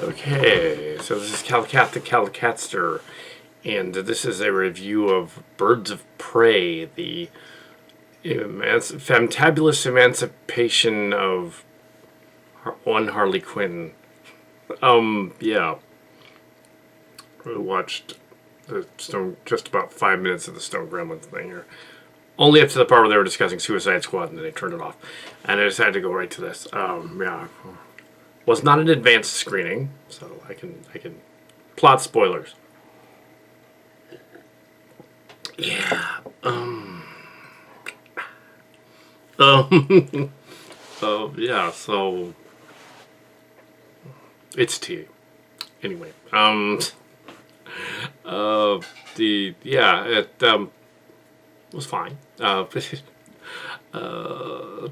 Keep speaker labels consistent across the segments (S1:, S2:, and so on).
S1: Okay, so this is Kal Kat the Kal Katster, and this is a review of Birds of Prey, the fantabulous emancipation of one Harley Quinn. Yeah. We watched just about 5 minutes of the Stone Gremlins thing here. Only up to the part where they were discussing Suicide Squad, and then they turned it off. And I decided to go right to this. Yeah. Was not an advanced screening, so I can plot spoilers. Yeah. Yeah. So it's tea. Anyway. It was fine.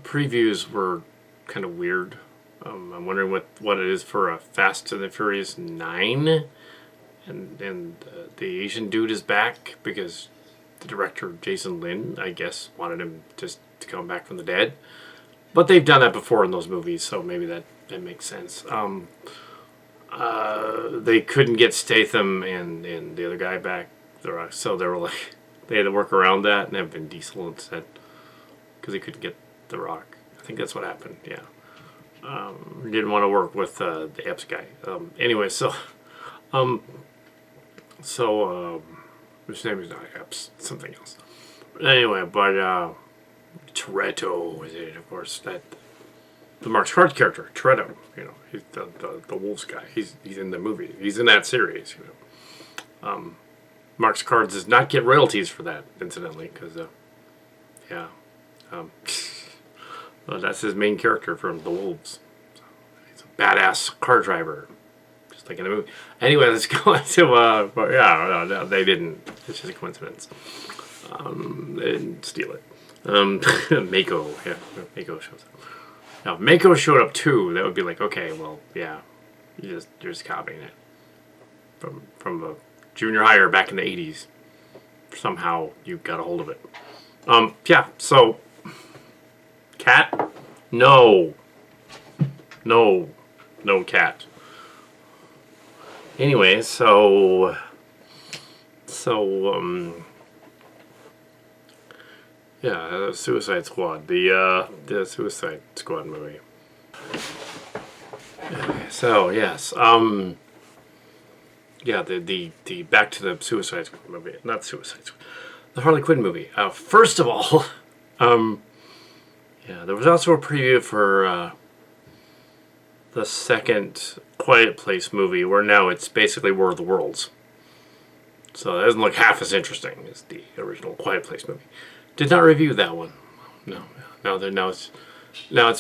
S1: Previews were kind of weird. I'm wondering what it is for a Fast and the Furious 9, and the Asian dude is back because the director Jason Lin, I guess, wanted him just to come back from the dead. But they've done that before in those movies, so maybe that makes sense. They couldn't get Statham and the other guy back, so they were like, they had to work around that and have Vin Diesel instead because they couldn't get The Rock. I think that's what happened. Yeah. Didn't want to work with the Epps guy. Anyway, his name is not Epps, something else. Anyway, but Toretto is it, of course. That the Mark Hart character, Toretto. You know, he's the Wolves guy. He's in the movie. He's in that series. You know, Mark's Cards does not get royalties for that, incidentally, because yeah. Well, that's his main character from The Wolves. So he's a badass car driver, just like in the movie. Anyway, let's go into, but yeah, no, they didn't. It's just a coincidence. They didn't steal it. Mako, yeah, Mako shows up. Now, if Mako showed up too, that would be like, okay, well, yeah, you're just copying it from the junior hire back in the 80s. Somehow you got a hold of it. Yeah, so Cat? No, Cat. Anyway, yeah, Suicide Squad, the Suicide Squad movie. So yes, yeah, the back to the Suicide Squad movie, not Suicide Squad, the Harley Quinn movie. First of all, yeah, there was also a preview for the second Quiet Place movie, where now it's basically War of the Worlds. So it doesn't look half as interesting as the original Quiet Place movie. Did not review that one. No. Now it's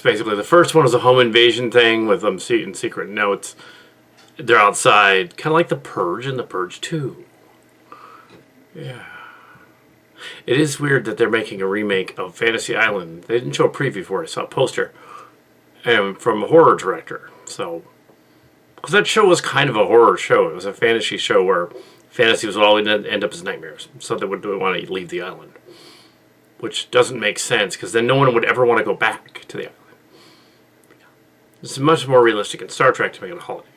S1: basically, the first one was a home invasion thing with them in secret. Now they're outside, kind of like The Purge and The Purge 2. Yeah. It is weird that they're making a remake of Fantasy Island. They didn't show a preview for it. I saw a poster from a horror director. So, because that show was kind of a horror show. It was a fantasy show where fantasy was all going to end up as nightmares. So they wouldn't want to leave the island. Which doesn't make sense, because then no one would ever want to go back to the island. It's much more realistic in Star Trek to make it a holiday.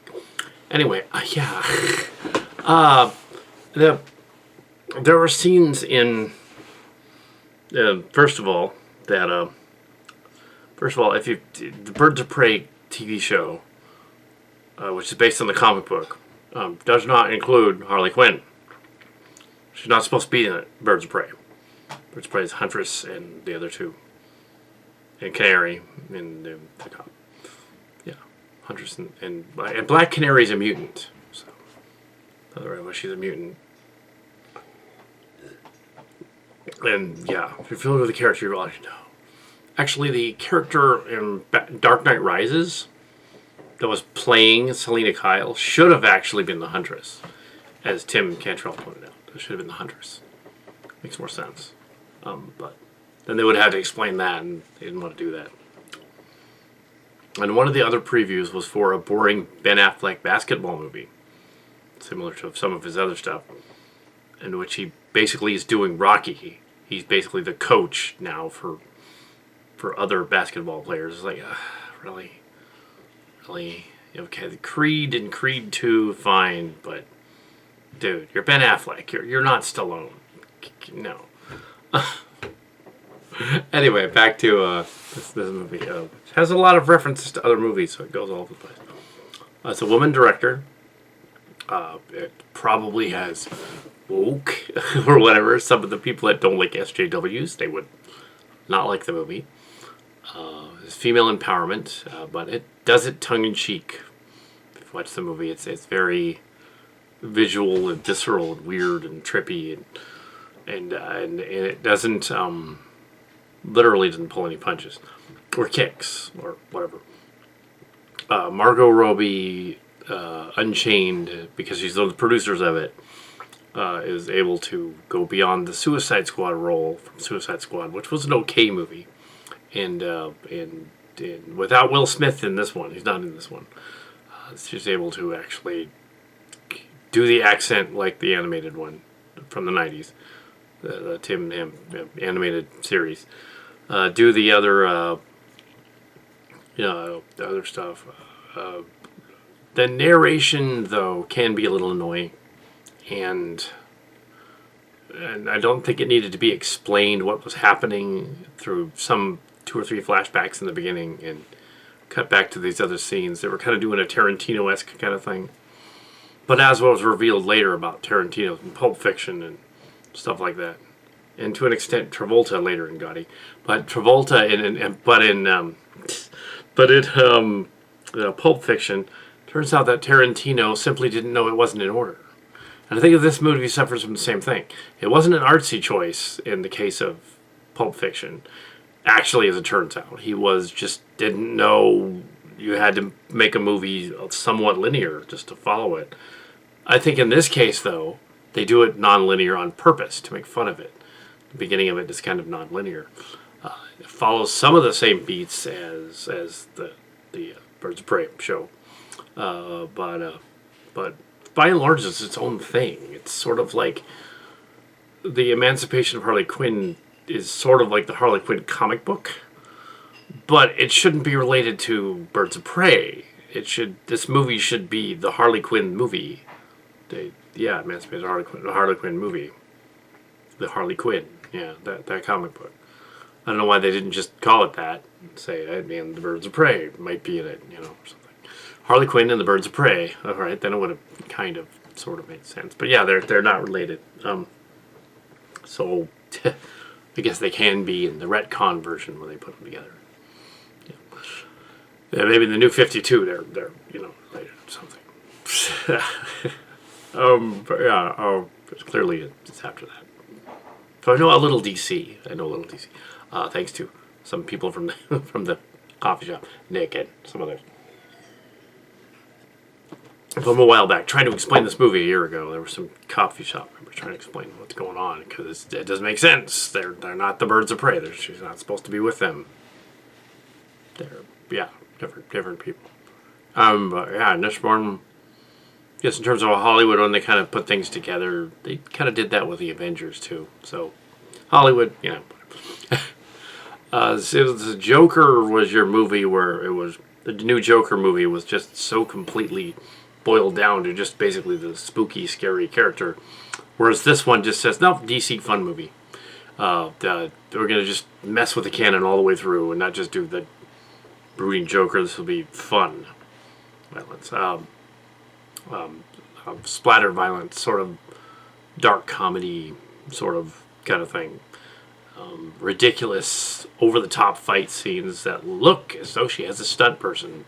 S1: Anyway, yeah. There were scenes in... First of all, if the Birds of Prey TV show, which is based on the comic book, does not include Harley Quinn. She's not supposed to be in it, Birds of Prey. Birds of Prey is Huntress and the other two. And Canary and the cop. Yeah, Huntress and Black Canary is a mutant. So, otherwise, she's a mutant. And yeah, if you're familiar with the character, you already know. Actually, the character in Dark Knight Rises that was playing Selena Kyle should have actually been the Huntress, as Tim Cantrell pointed out. It should have been the Huntress. Makes more sense. But then they would have had to explain that, and they didn't want to do that. And one of the other previews was for a boring Ben Affleck basketball movie, similar to some of his other stuff, in which he basically is doing Rocky. He's basically the coach now for for other basketball players. It's like, really, really. Okay, the Creed and Creed 2, fine, but dude, you're Ben Affleck. You're not Stallone. No. Anyway, back to this movie. It has a lot of references to other movies, so it goes all over the place. It's a woman director. It probably has woke or whatever. Some of the people that don't like SJWs, they would not like the movie. It's female empowerment, but it does it tongue-in-cheek. If you watch the movie, it's very visual and visceral and weird and trippy, and it doesn't literally doesn't pull any punches or kicks or whatever. Margot Robbie, Unchained, because she's one of the producers of it, is able to go beyond the Suicide Squad role from Suicide Squad, which was an okay movie, and without Will Smith in this one, he's not in this one. She's able to actually do the accent like the animated one from the 90s, the Tim Ham animated series. Do the other, the other stuff. The narration, though, can be a little annoying, and I don't think it needed to be explained what was happening through some 2 or 3 flashbacks in the beginning and cut back to these other scenes. They were kind of doing a Tarantino-esque kind of thing. But as was revealed later about Tarantino and Pulp Fiction and stuff like that, and to an extent Travolta later in Gotti, but Travolta in Pulp Fiction, turns out that Tarantino simply didn't know it wasn't in order. And I think this movie suffers from the same thing. It wasn't an artsy choice in the case of Pulp Fiction. Actually, as it turns out, he just didn't know you had to make a movie somewhat linear just to follow it. I think in this case, though, they do it non-linear on purpose to make fun of it. The beginning of it is kind of non-linear. It follows some of the same beats as the Birds of Prey show, but by and large, it's its own thing. It's sort of like the Emancipation of Harley Quinn is sort of like the Harley Quinn comic book, but it shouldn't be related to Birds of Prey. This movie should be the Harley Quinn movie. Emancipation of Harley Quinn, the Harley Quinn movie, the Harley Quinn. Yeah, that comic book. I don't know why they didn't just call it that. Say, and the Birds of Prey might be in it, or something. Harley Quinn and the Birds of Prey. All right, then it would have kind of, sort of made sense. But yeah, they're not related. So I guess they can be in the retcon version when they put them together. Yeah, maybe in the New 52, they're related or something. But yeah, clearly it's after that. So I know a little DC. Thanks to some people from the coffee shop, Nick and some others. From a while back, trying to explain this movie a year ago, there were some coffee shop members trying to explain what's going on because it doesn't make sense. They're not the Birds of Prey. She's not supposed to be with them. They're different people. But yeah, in this one, I guess in terms of Hollywood, when they kind of put things together, they kind of did that with the Avengers too. So Hollywood, the Joker was your movie where it was the new Joker movie was just so completely boiled down to just basically the spooky, scary character, whereas this one just says, no, DC fun movie. We're gonna just mess with the canon all the way through and not just do the brooding Joker. This will be fun violence, splatter violence, sort of dark comedy, sort of kind of thing. Ridiculous, over-the-top fight scenes that look as though she has a stunt person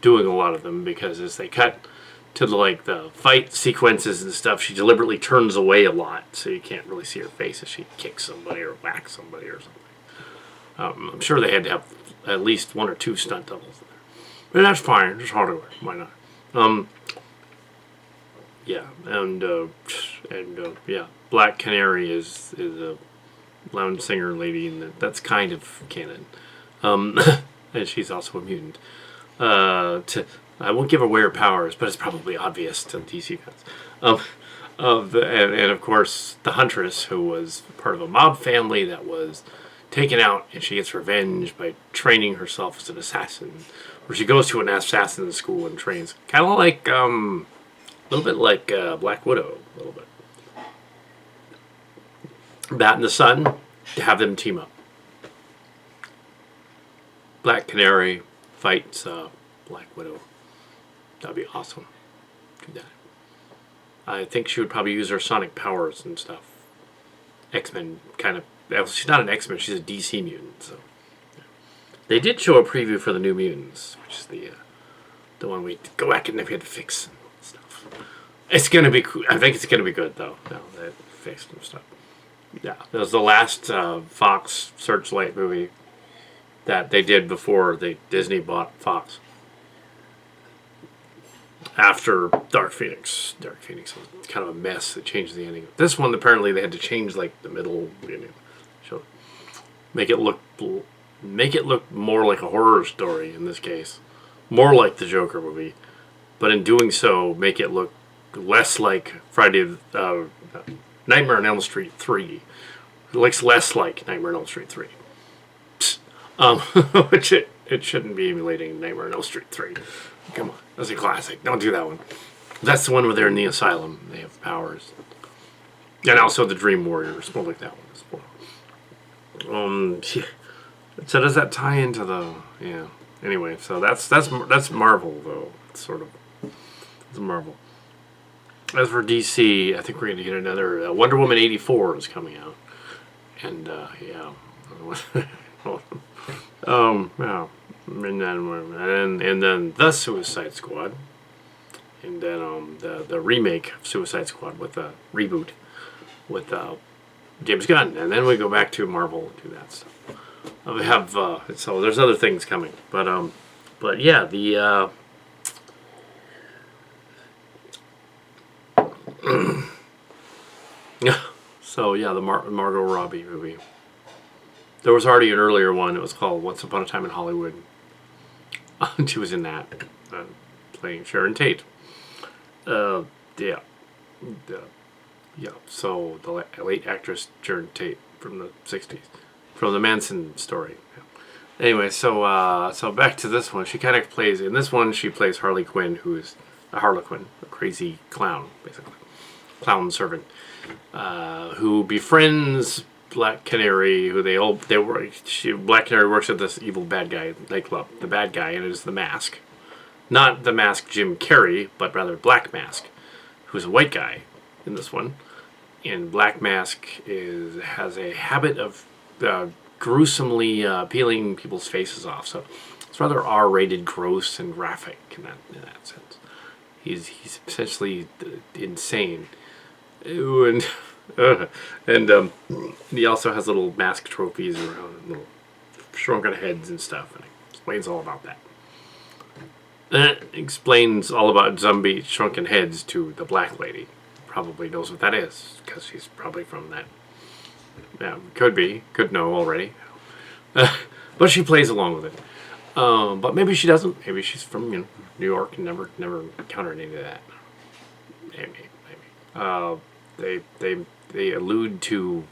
S1: doing a lot of them, because as they cut to the fight sequences and stuff, she deliberately turns away a lot, so you can't really see her face as she kicks somebody or whacks somebody or something. I'm sure they had to have at least 1 or 2 stunt doubles there. But that's fine, it's Hollywood, why not? Black Canary is a lounge singer lady, and that's kind of canon. And she's also a mutant. I won't give away her powers, but it's probably obvious to DC fans. And of course, the Huntress, who was part of a mob family that was taken out, and she gets revenge by training herself as an assassin. Where she goes to an assassin school and trains. Kind of like, a little bit like Black Widow, a little bit. Bat and the Sun, to have them team up. Black Canary fights Black Widow. That'd be awesome. Do that. I think she would probably use her sonic powers and stuff. X-Men kind of... Well, she's not an X-Men, she's a DC mutant, so... Yeah. They did show a preview for the New Mutants, which is the one we go back and we had to fix and stuff. It's gonna be cool. I think it's gonna be good, though. No, they fixed some stuff. Yeah, that was the last Fox Searchlight movie that they did before Disney bought Fox. After Dark Phoenix. Dark Phoenix was kind of a mess. They changed the ending. This one, apparently, they had to change like the middle, so make it look more like a horror story in this case, more like the Joker movie, but in doing so, make it look less like Nightmare on Elm Street 3. It looks less like Nightmare on Elm Street 3. Which it shouldn't be emulating Nightmare on Elm Street 3. Come on, that's a classic. Don't do that one. That's the one where they're in the asylum. They have powers. And also the Dream Warriors. We'll like that one as well. Yeah. So does that tie into the... Yeah. Anyway, so that's Marvel, though. It's sort of... It's Marvel. As for DC, I think we're going to get another... Wonder Woman 84 is coming out. And, yeah. Yeah. And then The Suicide Squad. And then the remake of Suicide Squad with a reboot with James Gunn. And then we go back to Marvel and do that stuff. We have so there's other things coming. But yeah, the so yeah, the Margot Robbie movie. There was already an earlier one. It was called Once Upon a Time in Hollywood. She was in that, playing Sharon Tate. Yeah. Yeah. So the late actress Sharon Tate from the '60s, from the Manson story. Yeah. Anyway, so back to this one. She kind of plays in this one. She plays Harley Quinn, who is a harlequin, a crazy clown, basically, clown servant, who befriends Black Canary, who Black Canary works at this evil bad guy nightclub. The bad guy, and it is the Mask. Not the Mask Jim Carrey, but rather Black Mask, who's a white guy in this one. And Black Mask has a habit of gruesomely peeling people's faces off. So it's rather R-rated, gross, and graphic in that sense. He's essentially insane. And he also has little mask trophies around, little shrunken heads and stuff, and it explains all about that. And it explains all about zombie shrunken heads to the black lady. Probably knows what that is, because she's probably from that. Yeah, could know already. But she plays along with it. But maybe she doesn't. Maybe she's from New York and never encountered any of that. Maybe. They allude to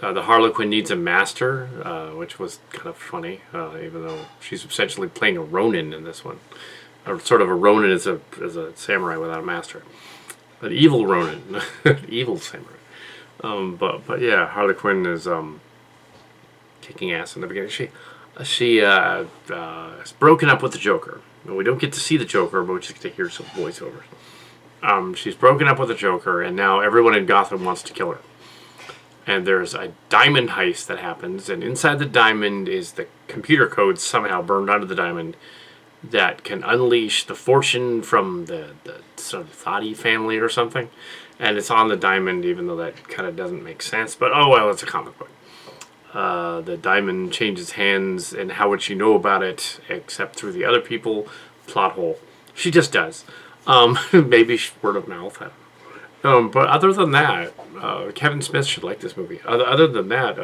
S1: the Harlequin needs a master, which was kind of funny, even though she's essentially playing a Ronin in this one. Or sort of a Ronin as a samurai without a master. An evil Ronin. Evil samurai. But yeah, Harlequin is kicking ass in the beginning. She is broken up with the Joker. We don't get to see the Joker, but we just get to hear some voiceovers. She's broken up with the Joker, and now everyone in Gotham wants to kill her. And there's a diamond heist that happens, and inside the diamond is the computer code somehow burned onto the diamond that can unleash the fortune from the sort of Thadi family or something. And it's on the diamond, even though that kind of doesn't make sense. But oh well, it's a comic book. The diamond changes hands, and how would she know about it except through the other people? Plot hole. She just does. Maybe word of mouth. I don't know. But other than that, Kevin Smith should like this movie. Other than that,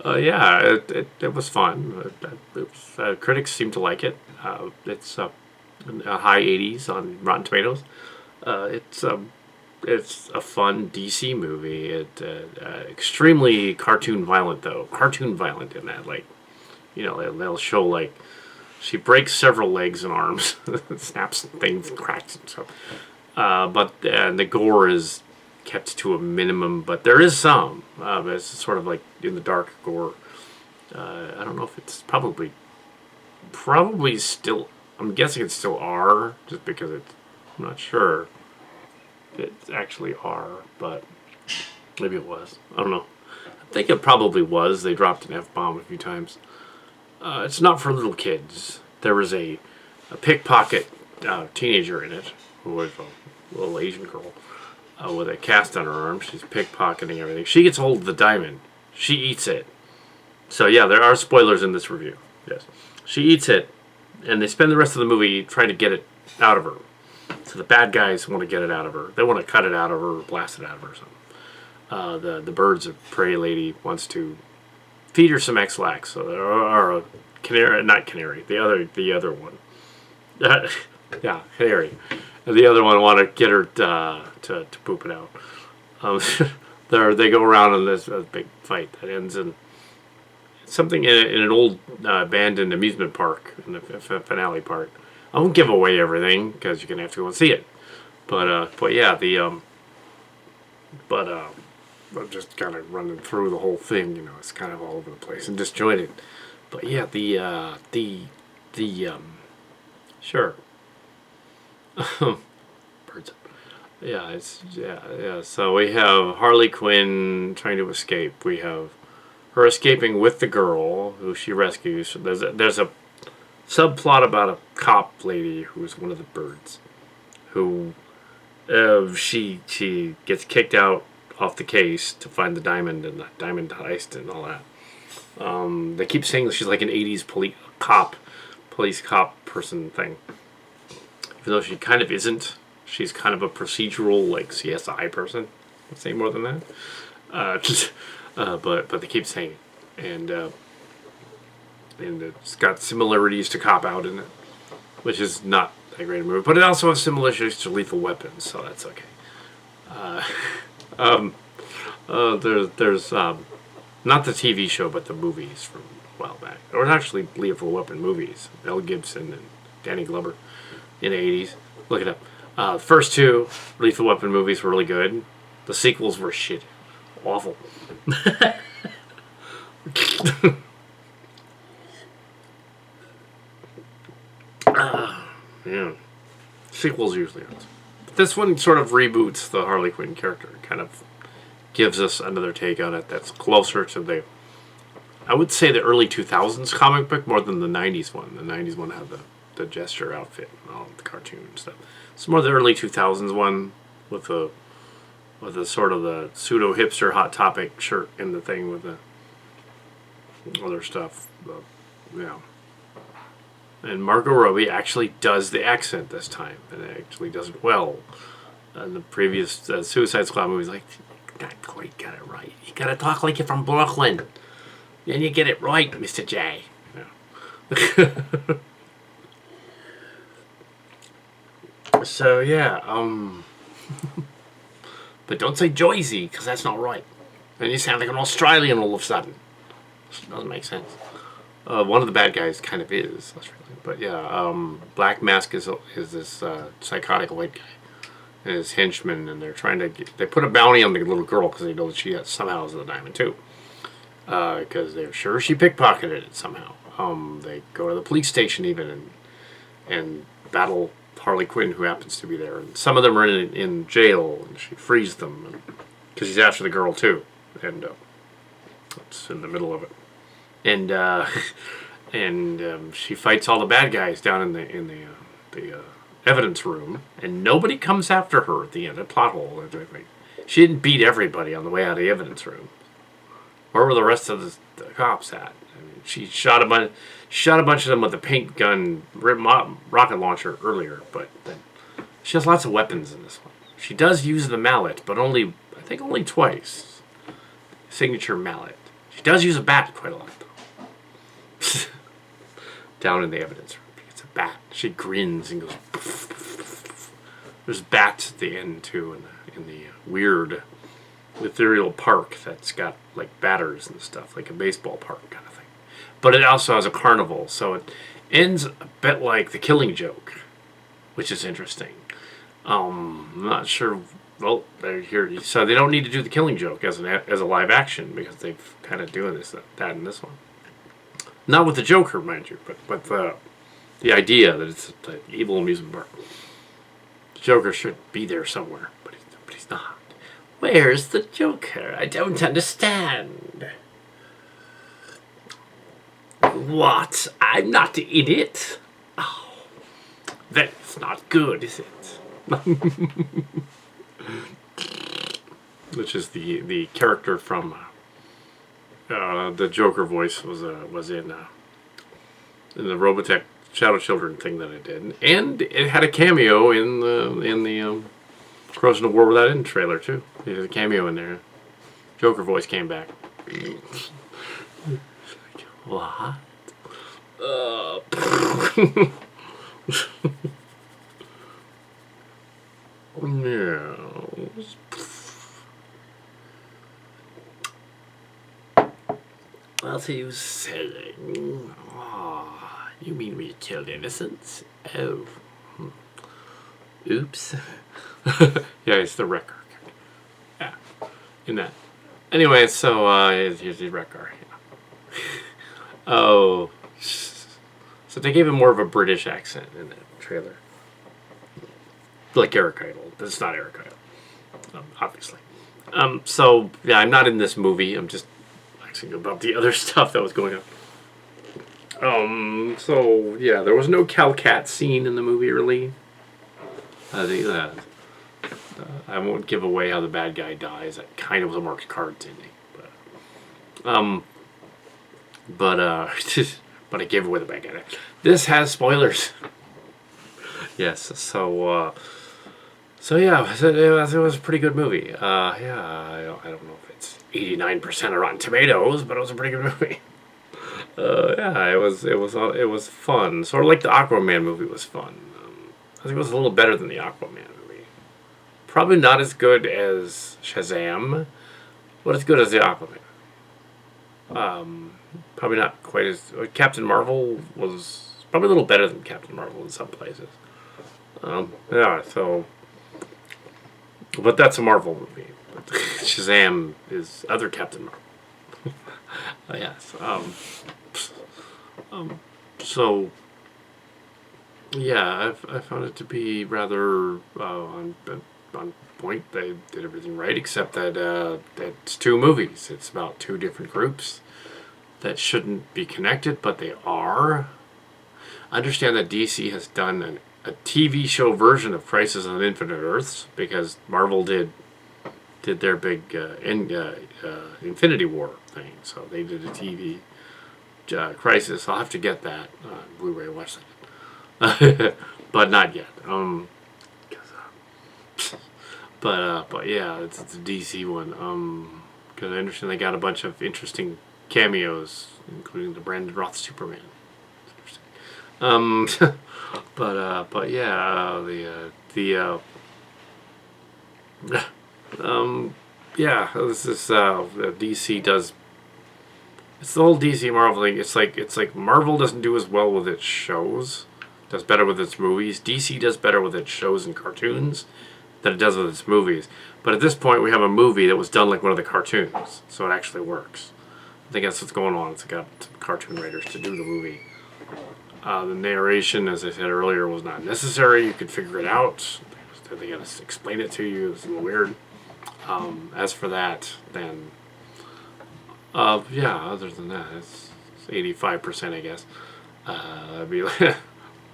S1: yeah, it was fun. Critics seem to like it. It's high 80s on Rotten Tomatoes. it's a fun DC movie. Extremely cartoon violent though. Cartoon violent in that, like, they'll show like she breaks several legs and arms, snaps things, and cracks and stuff. But the gore is kept to a minimum, but there is some. It's sort of like in the dark gore. I don't know if it's probably still. I'm guessing it's still R, just because I'm not sure if it's actually R, but maybe it was. I don't know. I think it probably was. They dropped an F-bomb a few times. It's not for little kids. There was a pickpocket teenager in it, who was a little Asian girl with a cast on her arm. She's pickpocketing everything. She gets hold of the diamond. She eats it. So yeah, there are spoilers in this review. Yes. She eats it, and they spend the rest of the movie trying to get it out of her. So the bad guys want to get it out of her. They want to cut it out of her or blast it out of her or something. The birds of prey lady wants to feed her some X-Lax. So there are a canary, not canary, the other one. Yeah, canary. And the other one want to get her to poop it out. They go around in this big fight that ends in something in an old abandoned amusement park, in the finale part. I won't give away everything because you're gonna have to go and see it. But yeah, I'm just kind of running through the whole thing. It's kind of all over the place and disjointed. But yeah, sure. Birds. Yeah, yeah. So we have Harley Quinn trying to escape. We have her escaping with the girl who she rescues. There's a subplot about a cop lady who's one of the birds, who she gets kicked out off the case to find the diamond and the diamond heist and all that. They keep saying that she's like an '80s police cop person thing, even though she kind of isn't. She's kind of a procedural, like, CSI person. I'd say more than that. But they keep saying it, and it's got similarities to Cop Out in it, which is not a great movie. But it also has similarities to Lethal Weapon, so that's okay. There's not the TV show, but the movies from a while back. Or actually Lethal Weapon movies. Mel Gibson and Danny Glover in the 80s. Look it up. The first two Lethal Weapon movies were really good. The sequels were shit. Awful. Yeah. Sequels usually aren't. But this one sort of reboots the Harley Quinn character. Kind of gives us another take on it that's closer to I would say the early 2000s comic book more than the 90s one. The 90s one had the gesture outfit and all the cartoon and stuff. It's more the early 2000s one with the sort of the pseudo hipster Hot Topic shirt and the thing with the other stuff. Yeah. And Margot Robbie actually does the accent this time, and actually does it well. In the previous Suicide Squad movies, like, not quite got it right. You gotta talk like you're from Brooklyn. Then you get it right, Mr. J. Yeah. So yeah, but don't say Joyzy, because that's not right. Then you sound like an Australian all of a sudden. It doesn't make sense. One of the bad guys kind of is Australian, but yeah, Black Mask is this psychotic white guy and his henchmen, and they're trying to they put a bounty on the little girl because they know that she somehow has the diamond too, because they're sure she pickpocketed it somehow. They go to the police station even and battle Harley Quinn, who happens to be there, and some of them are in jail, and she frees them because he's after the girl too, and it's in the middle of it, and she fights all the bad guys down in the evidence room, and nobody comes after her at the end. A plot hole. She didn't beat everybody on the way out of the evidence room. Where were the rest of the cops at? I mean, she shot a bunch of them with a paint gun, rocket launcher earlier, but then she has lots of weapons in this one. She does use the mallet, but only twice. Signature mallet. She does use a bat quite a lot, though. Down in the evidence room, it's a bat. She grins and goes. There's bats at the end too in the weird ethereal park that's got like batters and stuff, like a baseball park kind of thing. But it also has a carnival, so it ends a bit like The Killing Joke, which is interesting. I'm not sure. Well, they're here, so they don't need to do The Killing Joke as a live action because they've kind of doing that in this one. Not with the Joker, mind you, but the idea that it's an evil amusement park. The Joker should be there somewhere, but he's not. Where's the Joker? I don't understand. What? I'm not in it? Oh, that's not good, is it? Which is the character from the Joker voice was in the Robotech Shadow Children thing that I did, and it had a cameo in the Corrosion of War Without End trailer too. There's a cameo in there. Joker voice came back. What? Yeah. What are you saying? Oh, you mean we killed innocents? Oh. Oops. Yeah, it's the wrecker. Yeah. In that. Anyway, so here's the wrecker. Yeah. Oh. So they gave him more of a British accent in that trailer. Like Eric Idle. But it's not Eric Idle. Obviously. So, yeah, I'm not in this movie. I'm just actually about the other stuff that was going on. So, yeah, there was no Kal Kat scene in the movie, really. I think that. I won't give away how the bad guy dies. That kind of was a marked card to me. But I gave away the bad guy. This has spoilers. Yes, so yeah, it was a pretty good movie. Yeah, I don't know if it's 89% on Rotten Tomatoes, but it was a pretty good movie. Yeah, it was fun. Sort of like the Aquaman movie was fun. I think it was a little better than the Aquaman movie. Probably not as good as Shazam, but as good as the Aquaman. Probably not quite as... Captain Marvel was probably a little better than Captain Marvel in some places. Yeah, so... But that's a Marvel movie. Shazam is other Captain Marvel. Yes. So... Yeah, I found it to be rather on point. They did everything right, except that it's two movies. It's about two different groups that shouldn't be connected, but they are. I understand that DC has done a TV show version of Crisis on Infinite Earths because Marvel did their big Infinity War thing, so they did a TV Crisis. I'll have to get that Blu-ray and watch that. But not yet. But yeah, it's a DC one. Because I understand they got a bunch of interesting cameos, including the Brandon Roth Superman. But yeah, yeah, this is DC does. It's the whole DC Marvel thing. It's like Marvel doesn't do as well with its shows. Does better with its movies. DC does better with its shows and cartoons than it does with its movies. But at this point, we have a movie that was done like one of the cartoons, so it actually works. I think that's what's going on. It's got some cartoon writers to do the movie. The narration, as I said earlier, was not necessary. You could figure it out. They got to explain it to you. It's a little weird. As for that, then, yeah. Other than that, it's 85%, I guess. I'd be like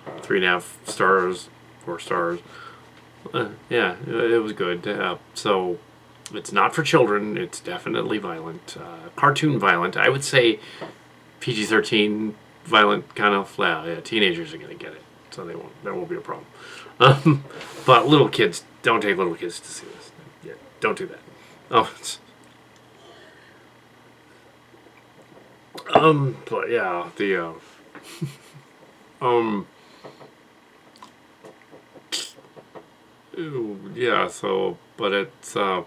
S1: 3.5 stars, 4 stars. Yeah, it was good. So it's not for children. It's definitely violent, cartoon violent. I would say PG-13 violent kind of. Yeah, teenagers are gonna get it, so there won't be a problem. But little kids, don't take little kids to see this. Yeah, don't do that. But yeah, the Yeah, so, but it's, yeah,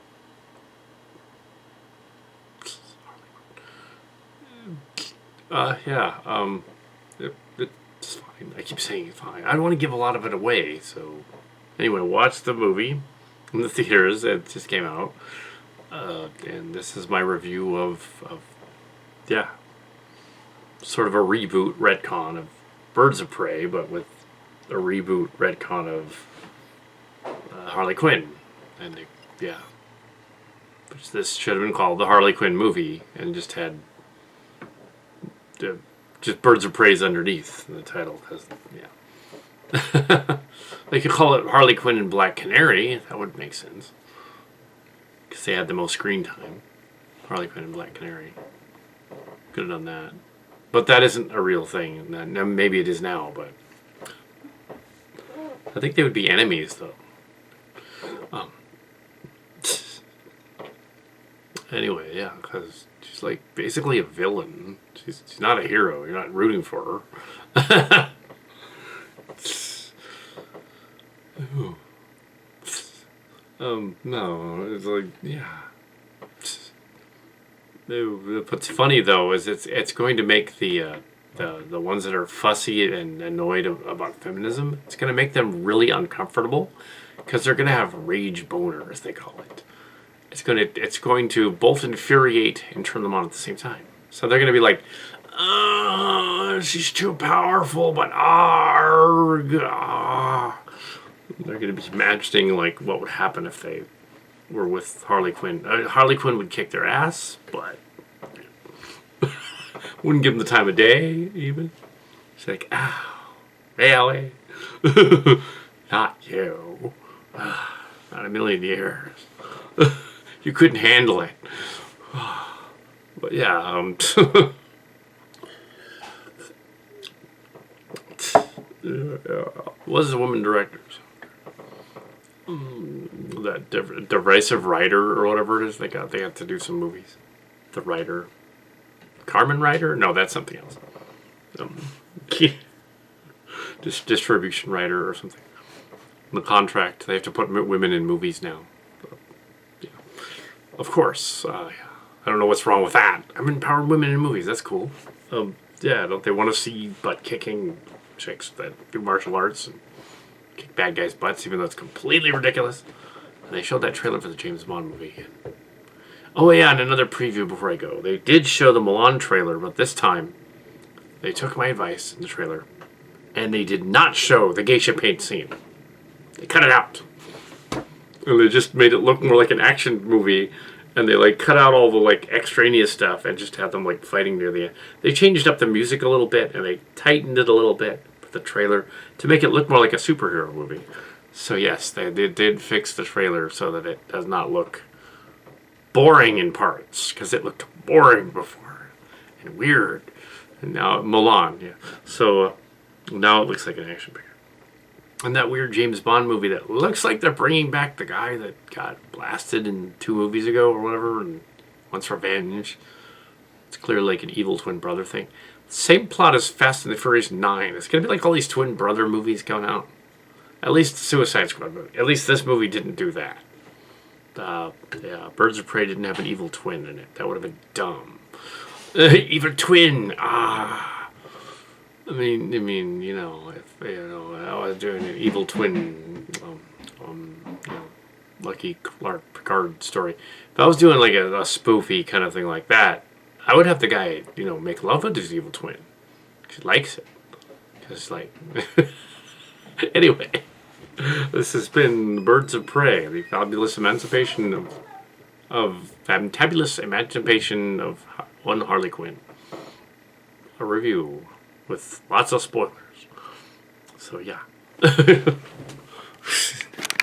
S1: it's fine. I keep saying it's fine. I don't want to give a lot of it away, so. Anyway, watch the movie in the theaters. It just came out. And this is my review of, yeah, sort of a reboot retcon of Birds of Prey, but with a reboot retcon of Harley Quinn. And they, yeah, which this should have been called the Harley Quinn movie, and just had just Birds of Prey's underneath in the title, because yeah. They could call it Harley Quinn and Black Canary. That would make sense, because they had the most screen time. Harley Quinn and Black Canary. Could have done that. But that isn't a real thing. Maybe it is now, but I think they would be enemies, though. Anyway, yeah, because she's like basically a villain. She's not a hero. You're not rooting for her. No, it's like, yeah. What's funny though is it's going to make the ones that are fussy and annoyed about feminism. It's going to make them really uncomfortable, because they're going to have rage boner, as they call it. It's going to both infuriate and turn them on at the same time. So they're going to be like, she's too powerful, but arg. They're going to be imagining like what would happen if they were with Harley Quinn. Harley Quinn would kick their ass, but wouldn't give them the time of day, even. She's like, ow, really? Not you. Not a million years. You couldn't handle it. But yeah, was a woman director. That derisive writer or whatever it is, they have to do some movies. The writer, Carmen Writer? No, that's something else. Distribution writer or something. The contract, they have to put women in movies now. Yeah. Of course. I don't know what's wrong with that. I'm empowered women in movies. That's cool. Yeah, don't they want to see butt kicking chicks that do martial arts and kick bad guys' butts, even though it's completely ridiculous? And they showed that trailer for the James Bond movie. Oh yeah, and another preview before I go. They did show the Milan trailer, but this time they took my advice in the trailer, and they did not show the geisha paint scene. They cut it out. And they just made it look more like an action movie, and they like cut out all the like extraneous stuff and just had them like fighting near the end. They changed up the music a little bit, and they tightened it a little bit for the trailer to make it look more like a superhero movie. So yes, they did fix the trailer so that it does not look boring in parts, because it looked boring before and weird. And now Milan, yeah. So now it looks like an action figure. And that weird James Bond movie that looks like they're bringing back the guy that got blasted in 2 movies ago or whatever and wants revenge. It's clearly like an evil twin brother thing. Same plot as Fast and the Furious 9. It's going to be like all these twin brother movies coming out. At least the Suicide Squad movie. At least this movie didn't do that. Yeah, Birds of Prey didn't have an evil twin in it. That would have been dumb. Evil twin. I mean, you know, if I was doing an evil twin, Lucky Clark Picard story. If I was doing like a spoofy kind of thing like that, I would have the guy, make love with his evil twin. He likes it. Because, like... Anyway, this has been Birds of Prey, the fabulous emancipation of one Harley Quinn. A review with lots of spoilers. So, yeah.